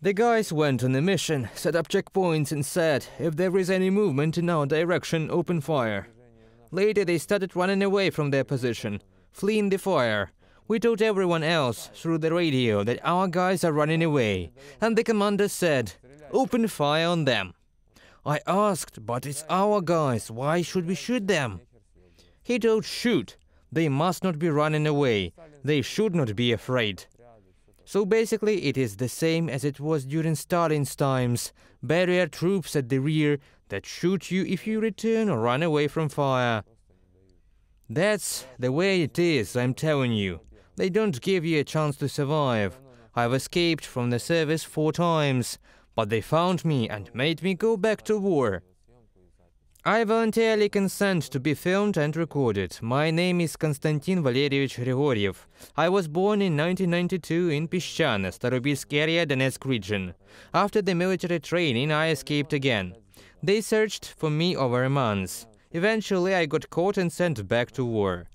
The guys went on a mission, set up checkpoints and said, if there is any movement in our direction, open fire. Later they started running away from their position, fleeing the fire. We told everyone else through the radio that our guys are running away, and the commander said, open fire on them. I asked, but it's our guys, why should we shoot them? He told, shoot. They must not be running away. They should not be afraid. So basically it is the same as it was during Stalin's times. Barrier troops at the rear that shoot you if you return or run away from fire. That's the way it is, I'm telling you. They don't give you a chance to survive. I've escaped from the service 4 times, but they found me and made me go back to war. I voluntarily consent to be filmed and recorded. My name is Konstantin Valerievich Hryhoriev. I was born in 1992 in Peshchane, Starobilsk area, Donetsk region. After the military training, I escaped again. They searched for me over a month. Eventually, I got caught and sent back to war.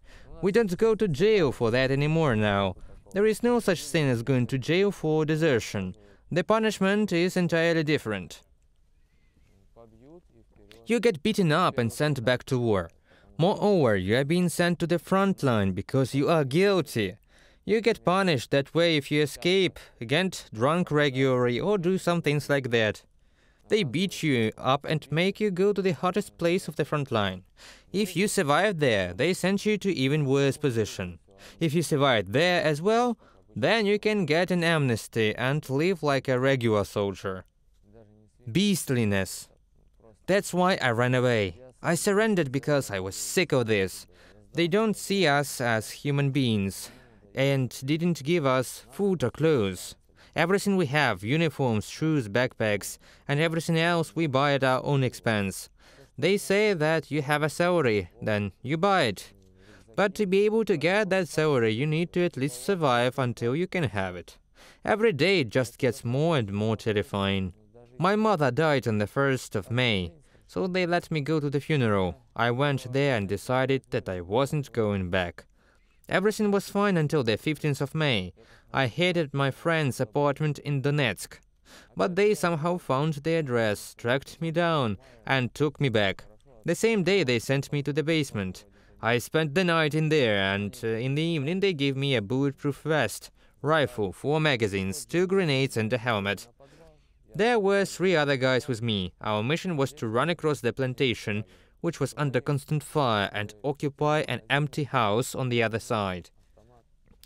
We don't go to jail for that anymore now. There is no such thing as going to jail for desertion. The punishment is entirely different. You get beaten up and sent back to war. Moreover, you are being sent to the front line because you are guilty. You get punished that way if you escape, get drunk regularly or do some things like that. They beat you up and make you go to the hottest place of the front line. If you survive there, they send you to even worse position. If you survive there as well, then you can get an amnesty and live like a regular soldier. Beastliness. That's why I ran away. I surrendered because I was sick of this. They don't see us as human beings and didn't give us food or clothes. Everything we have, uniforms, shoes, backpacks, and everything else we buy at our own expense. They say that you have a salary, then you buy it. But to be able to get that salary, you need to at least survive until you can have it. Every day it just gets more and more terrifying. My mother died on the 1st of May, so they let me go to the funeral. I went there and decided that I wasn't going back. Everything was fine until the 15th of May. I hid at my friend's apartment in Donetsk. But they somehow found the address, tracked me down, and took me back. The same day they sent me to the basement. I spent the night in there, and in the evening they gave me a bulletproof vest, rifle, 4 magazines, 2 grenades and a helmet. There were 3 other guys with me. Our mission was to run across the plantation, which was under constant fire, and occupy an empty house on the other side.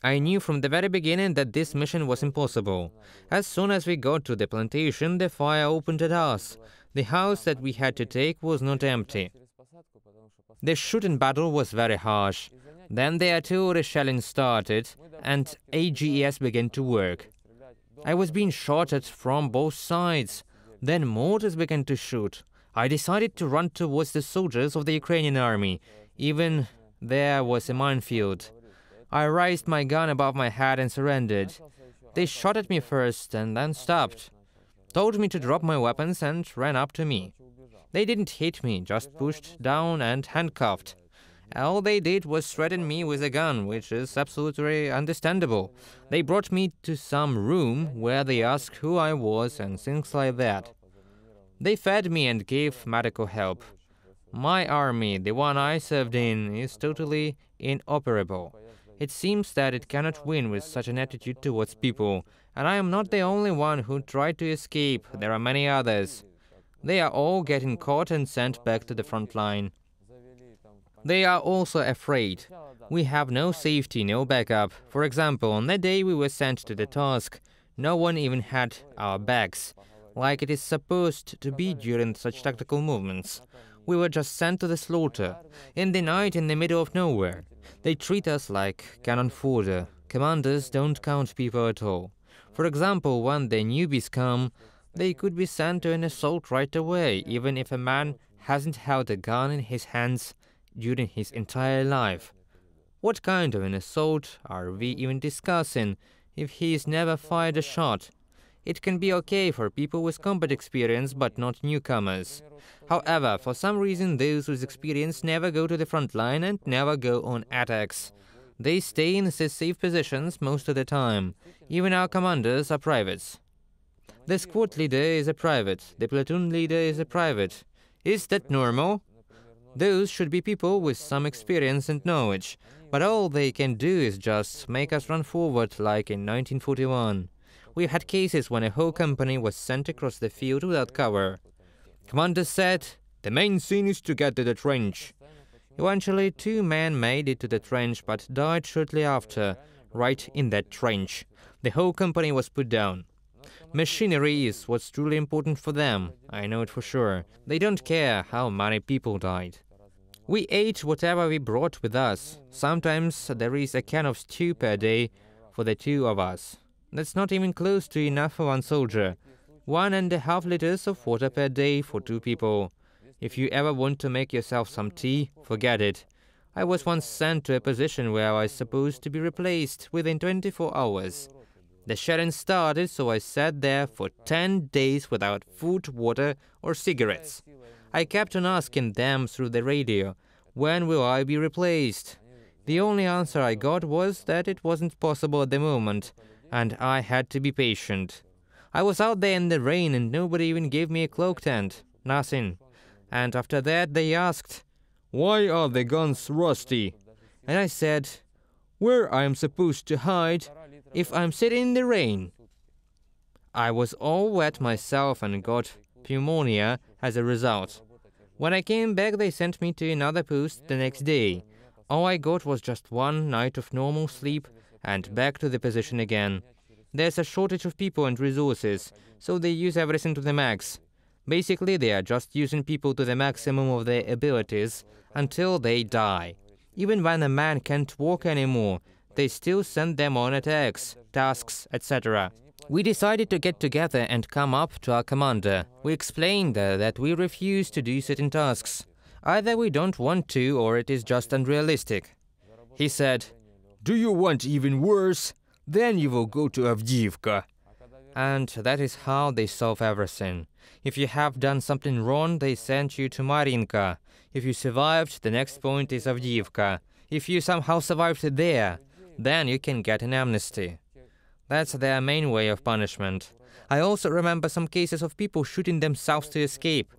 I knew from the very beginning that this mission was impossible. As soon as we got to the plantation, the fire opened at us. The house that we had to take was not empty. The shooting battle was very harsh. Then the artillery shelling started, and AGS began to work. I was being shot at from both sides. Then mortars began to shoot. I decided to run towards the soldiers of the Ukrainian army. Even there was a minefield. I raised my gun above my head and surrendered. They shot at me first and then stopped. Told me to drop my weapons and ran up to me. They didn't hit me, just pushed down and handcuffed. All they did was threaten me with a gun, which is absolutely understandable. They brought me to some room where they asked who I was and things like that. They fed me and gave medical help. My army, the one I served in, is totally inoperable. It seems that it cannot win with such an attitude towards people, and I am not the only one who tried to escape. There are many others. They are all getting caught and sent back to the front line. They are also afraid. We have no safety, no backup. For example, on the day we were sent to the task, no one even had our bags, like it is supposed to be during such tactical movements. We were just sent to the slaughter, in the night in the middle of nowhere. They treat us like cannon fodder. Commanders don't count people at all. For example, when the newbies come, they could be sent to an assault right away, even if a man hasn't held a gun in his hands during his entire life. What kind of an assault are we even discussing if he's never fired a shot? It can be okay for people with combat experience, but not newcomers. However, for some reason, those with experience never go to the front line and never go on attacks. They stay in the safe positions most of the time. Even our commanders are privates. The squad leader is a private, the platoon leader is a private. Is that normal? Those should be people with some experience and knowledge, but all they can do is just make us run forward like in 1941. We've had cases when a whole company was sent across the field without cover. Commander said, "The main thing is to get to the trench." Eventually, 2 men made it to the trench but died shortly after, right in that trench. The whole company was put down. Machinery is what's truly important for them, I know it for sure. They don't care how many people died. We ate whatever we brought with us. Sometimes there is a can of stew per day for the 2 of us. That's not even close to enough for 1 soldier. 1.5 liters of water per day for 2 people. If you ever want to make yourself some tea, forget it. I was once sent to a position where I was supposed to be replaced within 24 hours. The shelling started, so I sat there for 10 days without food, water, or cigarettes. I kept on asking them through the radio, when will I be replaced? The only answer I got was that it wasn't possible at the moment, and I had to be patient. I was out there in the rain and nobody even gave me a cloak tent. Nothing. And after that they asked, "Why are the guns rusty?" And I said, "Where I am supposed to hide if I'm sitting in the rain?" I was all wet myself and got pneumonia as a result. When I came back, they sent me to another post the next day. All I got was just 1 night of normal sleep and back to the position again. There's a shortage of people and resources, so they use everything to the max. Basically, they are just using people to the maximum of their abilities until they die. Even when a man can't walk anymore, they still send them on attacks, tasks, etc. We decided to get together and come up to our commander. We explained that we refuse to do certain tasks. Either we don't want to or it is just unrealistic. He said, "Do you want even worse? Then you will go to Avdiivka." And that is how they solve everything. If you have done something wrong, they send you to Marinka. If you survived, the next point is Avdiivka. If you somehow survived there, then you can get an amnesty. That's their main way of punishment. I also remember some cases of people shooting themselves to escape.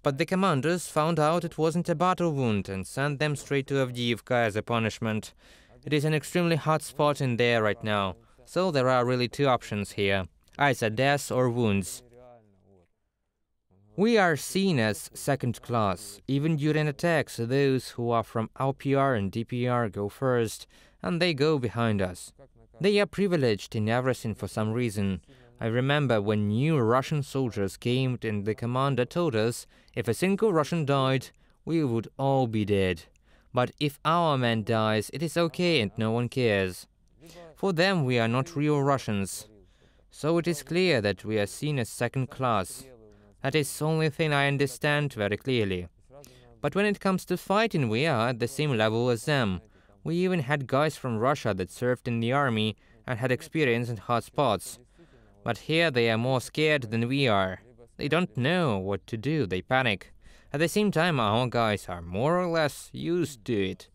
But the commanders found out it wasn't a battle wound and sent them straight to Avdiivka as a punishment. It is an extremely hot spot in there right now, so there are really 2 options here. Either death or wounds. We are seen as second class. Even during attacks, those who are from LPR and DPR go first, and they go behind us. They are privileged in everything for some reason. I remember when new Russian soldiers came and the commander told us if a single Russian died, we would all be dead. But if our man dies, it is okay and no one cares. For them, we are not real Russians. So it is clear that we are seen as second class. That is the only thing I understand very clearly. But when it comes to fighting, we are at the same level as them. We even had guys from Russia that served in the army and had experience in hot spots. But here they are more scared than we are. They don't know what to do, they panic. At the same time, our guys are more or less used to it.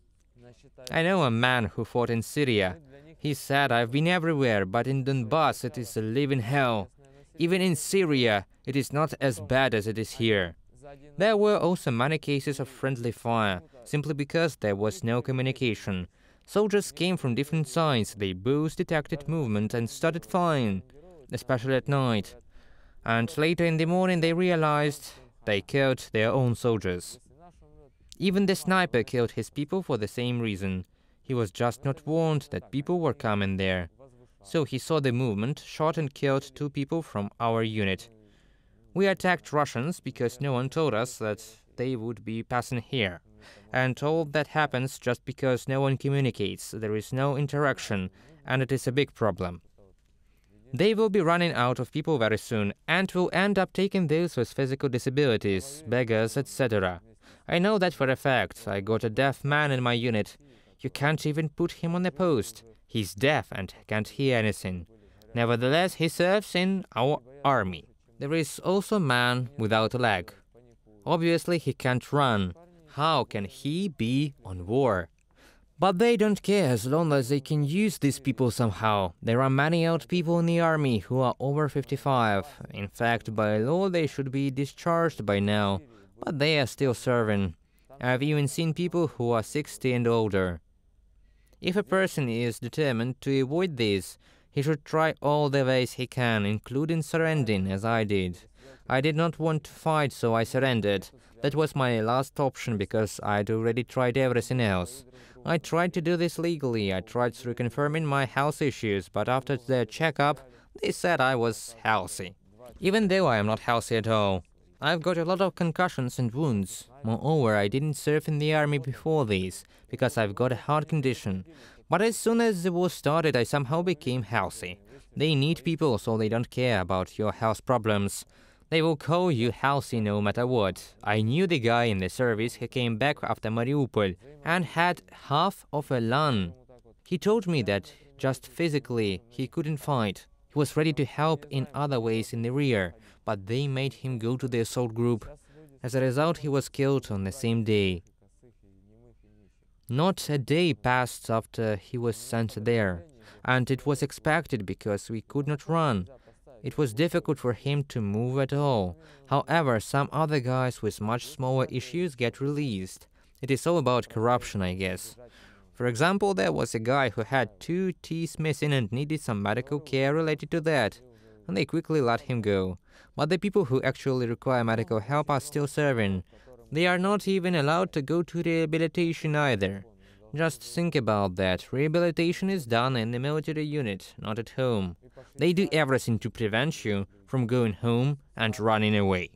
I know a man who fought in Syria. He said, "I've been everywhere, but in Donbass it is a living hell. Even in Syria, it is not as bad as it is here." There were also many cases of friendly fire, simply because there was no communication. Soldiers came from different sides, they both detected movement and started firing, especially at night. And later in the morning they realized they killed their own soldiers. Even the sniper killed his people for the same reason. He was just not warned that people were coming there. So he saw the movement, shot and killed 2 people from our unit. We attacked Russians because no one told us that they would be passing here. And all that happens just because no one communicates, there is no interaction, and it is a big problem. They will be running out of people very soon, and will end up taking those with physical disabilities, beggars, etc. I know that for a fact. I got a deaf man in my unit. You can't even put him on a post. He's deaf and can't hear anything. Nevertheless, he serves in our army. There is also a man without a leg. Obviously, he can't run. How can he be on war? But they don't care as long as they can use these people somehow. There are many old people in the army who are over 55. In fact, by law they should be discharged by now, but they are still serving. I've even seen people who are 60 and older. If a person is determined to avoid this, he should try all the ways he can, including surrendering, as I did. I did not want to fight, so I surrendered. That was my last option because I'd already tried everything else. I tried to do this legally, I tried through confirming my health issues, but after their checkup, they said I was healthy. Even though I am not healthy at all. I've got a lot of concussions and wounds. Moreover, I didn't serve in the army before this, because I've got a heart condition. But as soon as the war started, I somehow became healthy. They need people, so they don't care about your health problems. They will call you healthy no matter what. I knew the guy in the service who came back after Mariupol and had half of a lung. He told me that just physically he couldn't fight. He was ready to help in other ways in the rear, but they made him go to the assault group. As a result, he was killed on the same day. Not a day passed after he was sent there, and it was expected because we could not run. It was difficult for him to move at all. However, some other guys with much smaller issues get released. It is all about corruption, I guess. For example, there was a guy who had 2 teeth missing and needed some medical care related to that, and they quickly let him go. But the people who actually require medical help are still serving. They are not even allowed to go to rehabilitation either. Just think about that. Rehabilitation is done in the military unit, not at home. They do everything to prevent you from going home and running away.